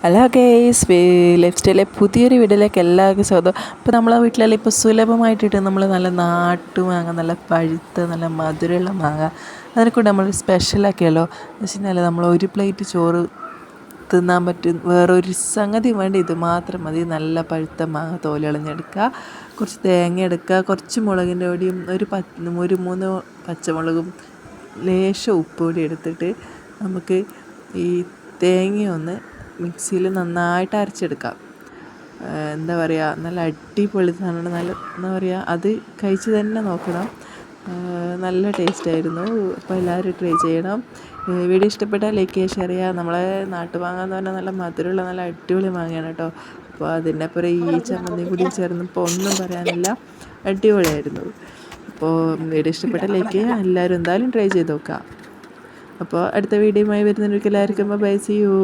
Hello guys, life സ്റ്റൈലിലെ പുതിയൊരു വീഡിയോയിലേക്ക് എല്ലാവർക്കും സ്വാഗതം. ഇപ്പോൾ നമ്മളെ വീട്ടിലെല്ലാം ഇപ്പോൾ സുലഭമായിട്ടിട്ട് നമ്മൾ നല്ല നാട്ടുമാങ്ങ, നല്ല പഴുത്ത നല്ല മധുരമുള്ള മാങ്ങ, അതിനെ കൂടെ നമ്മൾ സ്പെഷ്യലാക്കിയല്ലോ എന്ന് വെച്ച് കഴിഞ്ഞാൽ നമ്മൾ ഒരു പ്ലേറ്റ് ചോറ് തിന്നാൻ പറ്റും. വേറൊരു സംഗതി വേണ്ട, ഇത് മാത്രം മതി. നല്ല പഴുത്ത മാങ്ങ തോല് കളഞ്ഞെടുക്കുക, കുറച്ച് തേങ്ങ എടുക്കുക, കുറച്ച് മുളകിൻ്റെ പൊടിയും ഒരു 3 പച്ചമുളകും ലേശം ഉപ്പ് പൊടി എടുത്തിട്ട് നമുക്ക് ഈ തേങ്ങയൊന്ന് മിക്സിയിൽ നന്നായിട്ട് അരച്ചെടുക്കാം. എന്താ പറയുക, നല്ല അടിപൊളി സാധനമാണ്. നല്ല എന്താ പറയുക, അത് കഴിച്ച് തന്നെ നോക്കണം. നല്ല ടേസ്റ്റായിരുന്നു. അപ്പോൾ എല്ലാവരും ട്രൈ ചെയ്യണം. വീഡിയോ ഇഷ്ടപ്പെട്ടാൽ ലൈക്ക് ചെയ്യുക, ഷെയർ ചെയ്യുക. നമ്മളെ നാട്ടുമാങ്ങ എന്ന് പറഞ്ഞാൽ നല്ല മധുരമുള്ള നല്ല അടിപൊളി മാങ്ങയാണ് കേട്ടോ. അപ്പോൾ അതിൻ്റെ അപ്പുറം ഈ ചമ്മന്തിയും കൂടി ചേർന്നപ്പോൾ ഒന്നും പറയാനില്ല, അടിപൊളിയായിരുന്നു. അപ്പോൾ വീഡിയോ ഇഷ്ടപ്പെട്ടാൽ ലൈക്ക് ചെയ്യുക, എല്ലാവരും എന്തായാലും ട്രൈ ചെയ്ത് നോക്കുക. അപ്പോൾ അടുത്ത വീഡിയോയുമായി വരുന്നവർക്ക് എല്ലാവർക്കും ബൈ, സീ യു.